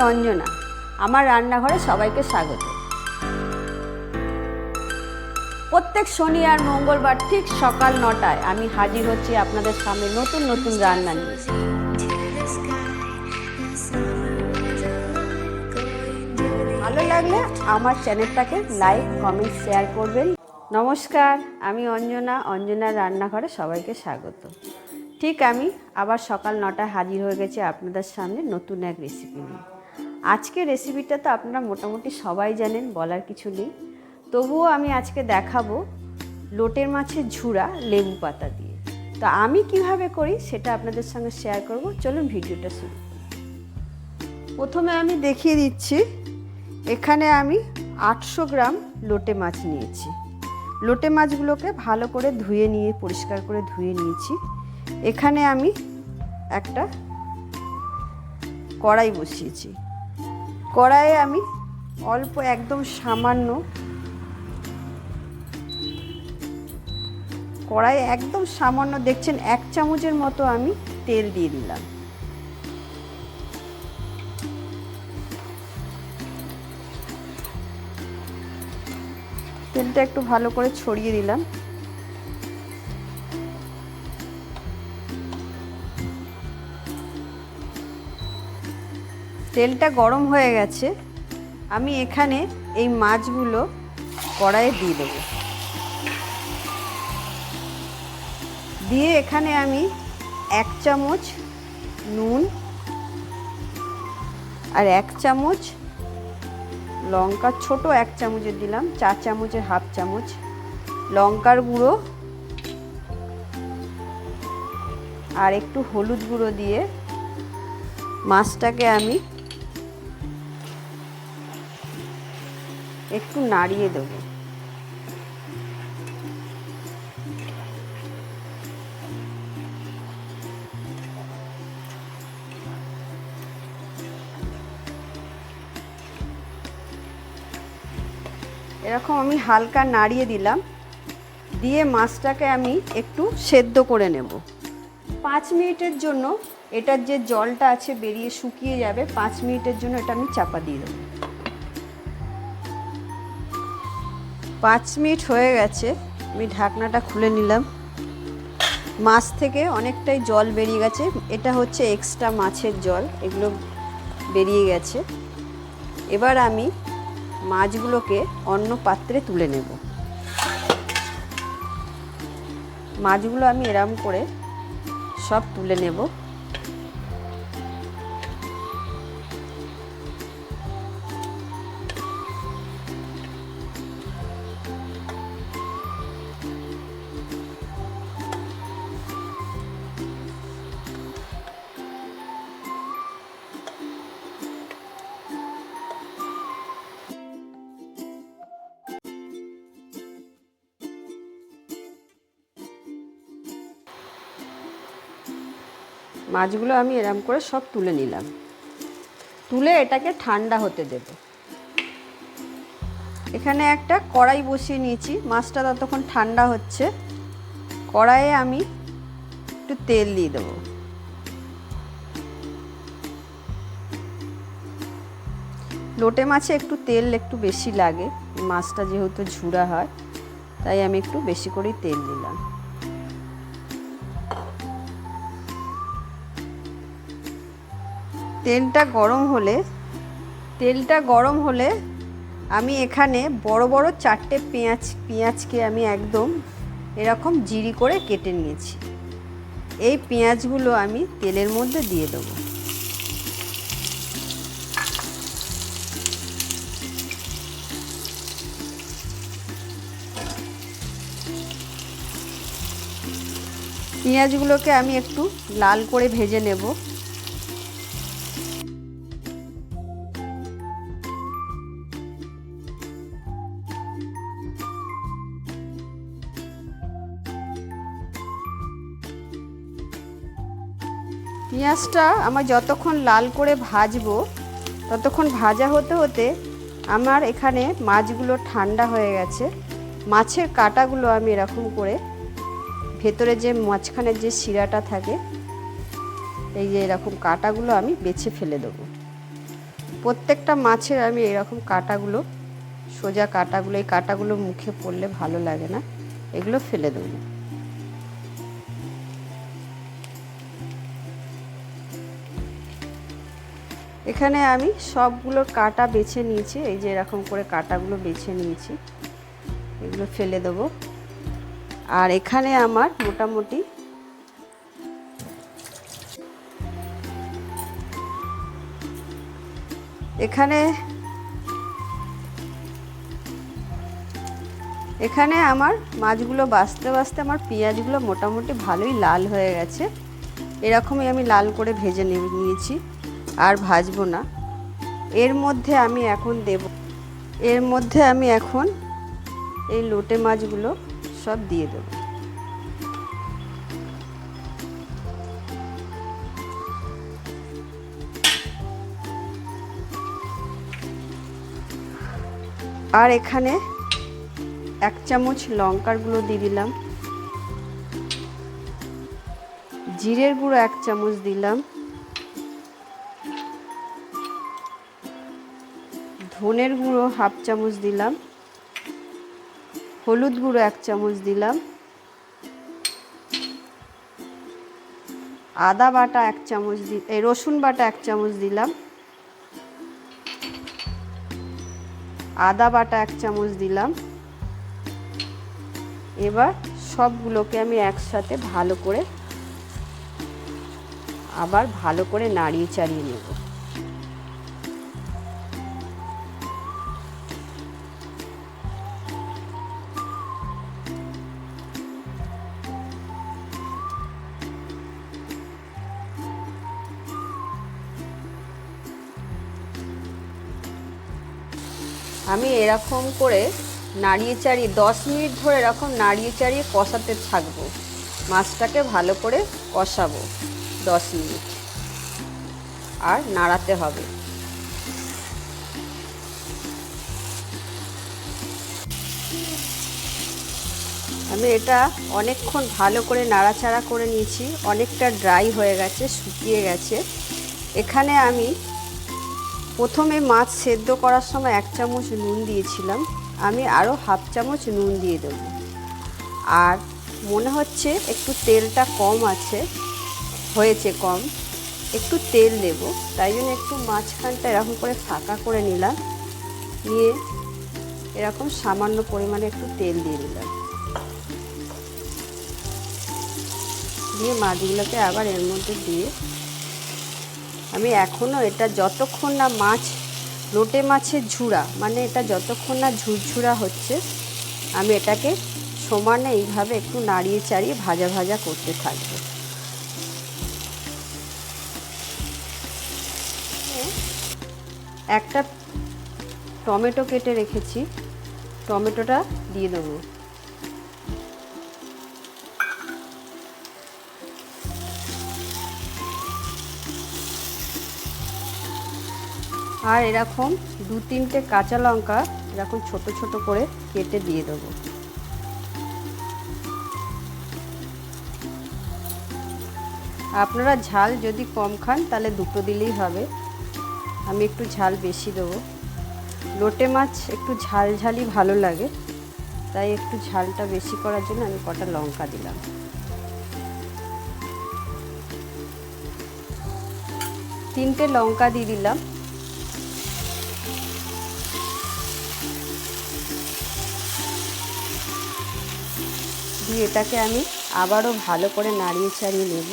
অঞ্জনা। আমার রান্নাঘরে সবাইকে স্বাগত। প্রত্যেক শনি আর মঙ্গলবার ঠিক সকাল 9টায় আমি হাজির হচ্ছি আপনাদের সামনে নতুন নতুন রান্না নিয়ে। ভালো লাগলে আমার চ্যানেলটাকে লাইক, কমেন্ট, শেয়ার করবেন। নমস্কার, আমি অঞ্জনার রান্নাঘরে সবাইকে স্বাগত। ঠিক আমি আবার সকাল 9টায় হাজির হয়ে গেছি আপনাদের সামনে নতুন এক রেসিপি নিয়ে। আজকে রেসিপিটা তো আপনারা মোটামুটি সবাই জানেন, বলার কিছু নেই। তবুও আমি আজকে দেখাবো লোটের মাছের ঝুরা লেবু পাতা দিয়ে। তো আমি কিভাবে করি সেটা আপনাদের সঙ্গে শেয়ার করব। চলুন ভিডিওটা শুরু। প্রথমে আমি দেখিয়ে দিচ্ছি, এখানে আমি 800 গ্রাম লোটে মাছ নিয়েছি। লোটে মাছগুলোকে ভালো করে পরিষ্কার করে ধুয়ে নিয়েছি। এখানে আমি একটা কড়াই বসিয়েছি। কড়াইয়ে আমি অল্প একদম সামান্য দেখছেন 1 চামচের মতো আমি তেল দিয়ে দিলাম। তেলটা একটু ভালো করে ছড়িয়ে দিলাম। তেলটা গরম হয়ে গেছে। আমি এখানে এই মাছগুলো কড়াইয়ে দিয়ে দেব। দিয়ে এখানে আমি 1 চামচ নুন আর 1 চামচ লঙ্কা, ছোট 1 চামচের দিলাম, 4 চামচের হাফ চামচ লঙ্কার গুঁড়ো আর একটু হলুদ গুঁড়ো দিয়ে মাছটাকে আমি একটু নাড়িয়ে দেবো। এরকম আমি হালকা নাড়িয়ে দিলাম। দিয়ে মাছটাকে আমি একটু সেদ্ধ করে নেব 5 মিনিটের জন্য। এটার যে জলটা আছে বেরিয়ে শুকিয়ে যাবে। 5 মিনিটের জন্য এটা আমি চাপা দিয়ে দেবো। 5 মিনিট হয়ে গেছে, আমি ঢাকনাটা খুলে নিলাম। মাছ থেকে অনেকটাই জল বেরিয়ে গেছে। এটা হচ্ছে এক্সট্রা মাছের জল, এগুলো বেরিয়ে গেছে। এবার আমি মাছগুলোকে অন্য পাত্রে তুলে নেব। মাছগুলো আমি এরম করে সব তুলে নেব। মাছগুলো আমি এরম করে সব তুলে নিলাম। তুলে এটাকে ঠান্ডা হতে দেব। এখানে একটা কড়াই বসিয়ে নিয়েছি, মাছটা ততক্ষণ ঠান্ডা হচ্ছে। কড়াইয়ে আমি একটু তেল দিয়ে দেবো। লোটে মাছে একটু তেল একটু বেশি লাগে, মাছটা যেহেতু ঝুরা হয়, তাই আমি একটু বেশি করেই তেল দিলাম। তেলটা গরম হলে আমি এখানে বড় বড় 4টে পেঁয়াজকে আমি একদম এরকম জিরি করে কেটে নিয়েছি। এই পেঁয়াজগুলো আমি তেলের মধ্যে দিয়ে দেবো। পেঁয়াজগুলোকে আমি একটু লাল করে ভেজে নেব। পেঁয়াজটা আমার যতক্ষণ লাল করে ভাজবো, ততক্ষণ ভাজা হতে হতে আমার এখানে মাছগুলো ঠান্ডা হয়ে গেছে। মাছের কাঁটাগুলো আমি এরকম করে ভেতরে যে মাঝখানের যে শিরাটা থাকে, এই যে এরকম কাঁটাগুলো আমি বেছে ফেলে দেবো। প্রত্যেকটা মাছের আমি এরকম কাঁটাগুলো, সোজা কাঁটাগুলো, এই কাঁটাগুলো মুখে পড়লে ভালো লাগে না, এগুলো ফেলে দেবো। এখানে আমি সবগুলোর কাঁটা বেছে নিয়েছি, এই যে এরকম করে কাঁটাগুলো বেছে নিয়েছি, এগুলো ফেলে দেবো। আর এখানে আমার মোটামুটি এখানে আমার মাছগুলো বাছতে বাছতে আমার পেঁয়াজগুলো মোটামুটি ভালোই লাল হয়ে গেছে। এরকমই আমি লাল করে ভেজে নিয়েছি, আর ভাজবো না। এর মধ্যে আমি এখন এই লোটে মাছগুলো সব দিয়ে দেব। আর এখানে 1 চামচ লঙ্কার গুঁড়ো দিয়ে দিলাম, জিরের গুঁড়ো 1 চামচ দিলাম, ধনের গুঁড়ো 1/2 চামচ দিলাম, হলুদ গুঁড়ো 1 চামচ দিলাম, আদা বাটা 1 চামচ রসুন বাটা 1 চামচ দিলাম, আদা বাটা 1 চামচ দিলাম। এবার সবগুলোকে আমি একসাথে ভালো করে নাড়িয়ে চাড়িয়ে নেব। আমি এরকম করে নাড়িয়ে চাড়িয়ে 10 মিনিট ধরে এরকম নাড়িয়ে চাড়িয়ে কষাতে থাকবো। মাছটাকে ভালো করে কষাবো 10 মিনিট, আর নাড়াতে হবে। আমি এটা অনেকক্ষণ ভালো করে নাড়াচাড়া করে নিয়েছি, অনেকটা ড্রাই হয়ে গেছে, শুকিয়ে গেছে। এখানে আমি প্রথমে মাছ সেদ্ধ করার সময় 1 চামচ নুন দিয়েছিলাম, আমি আরও 1/2 চামচ নুন দিয়ে দেব। আর মনে হচ্ছে একটু তেলটা কম হয়েছে কম, একটু তেল দেব। তাই জন্য একটু মাঝখানটা এরকম করে ফাঁকা করে নিলাম, নিয়ে এরকম সামান্য পরিমাণে একটু তেল দিয়ে দিলাম, দিয়ে মাছগুলোকে আবার এর মধ্যে দিয়ে আমি এখনও এটা যতক্ষণ না লোটে মাছের ঝুড়া, মানে এটা যতক্ষণ না ঝুরঝুরা হচ্ছে, আমি এটাকে সমানে এইভাবে একটু নাড়িয়ে চাড়িয়ে ভাজা ভাজা করতে থাকবো। একটা টমেটো কেটে রেখেছি, টমেটোটা দিয়ে দেবো। আর এরকম 2-3টে কাঁচা লঙ্কা এরকম ছোট ছোট করে কেটে দিয়ে দেবো। আপনারা ঝাল যদি কম খান তাহলে 2টো দিলেই হবে, আমি একটু ঝাল বেশি দেবো। লোটে মাছ একটু ঝালঝালি ভালো লাগে, তাই একটু ঝালটা বেশি করার জন্য আমি কটা লঙ্কা দিলাম। তিনটে লঙ্কা দিয়ে দিলাম। দিয়ে এটাকে আমি আবারও ভালো করে নাড়িয়ে চাড়িয়ে নেব।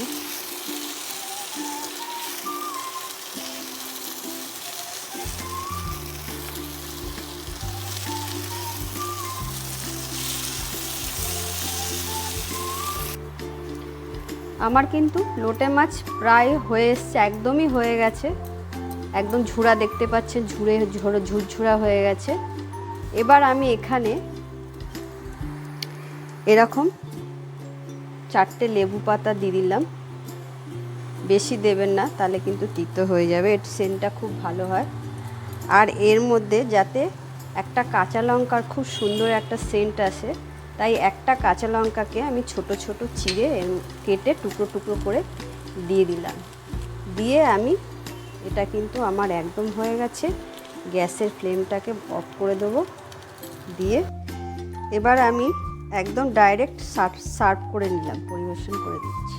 আমার কিন্তু লোটে মাছ প্রায় হয়ে এসছে, একদমই হয়ে গেছে, একদম ঝুরা দেখতে পাচ্ছেন, ঝুরঝুরা হয়ে গেছে। এবার আমি এখানে এরকম 4টে লেবু পাতা দিয়ে দিলাম, বেশি দেবেন না তাহলে কিন্তু তিতো হয়ে যাবে, এর সেন্টটা খুব ভালো হয়। আর এর মধ্যে যাতে একটা কাঁচা লঙ্কার খুব সুন্দর একটা সেন্ট আসে, তাই একটা কাঁচা লঙ্কাকে আমি ছোট ছোট চিড়ে কেটে টুকরো টুকরো করে দিয়ে দিলাম। দিয়ে আমি এটা কিন্তু আমার একদম হয়ে গেছে। গ্যাসের ফ্লেমটাকে অফ করে দেবো, দিয়ে এবার আমি একদম ডাইরেক্ট সার্ভ করে নিলাম, পরিবেশন করে দিচ্ছি।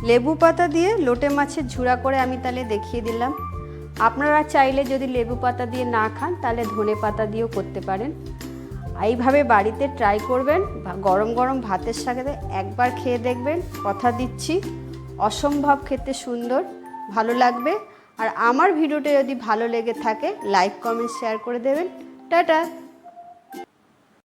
লেবু পাতা দিয়ে লোটে মাছের ঝুড়া করে আমি তাহলে দেখিয়ে দিলাম। আপনারা চাইলে যদি লেবু পাতা দিয়ে না খান তাহলে ধনে পাতা দিয়েও করতে পারেন। এইভাবে বাড়িতে ট্রাই করবেন, গরম গরম ভাতের সাথে একবার খেয়ে দেখবেন, কথা দিচ্ছি অসম্ভব খেতে সুন্দর, ভালো লাগবে। আর আমার ভিডিওটা যদি ভালো লেগে থাকে লাইক কমেন্ট শেয়ার করে দেবেন। টাটা।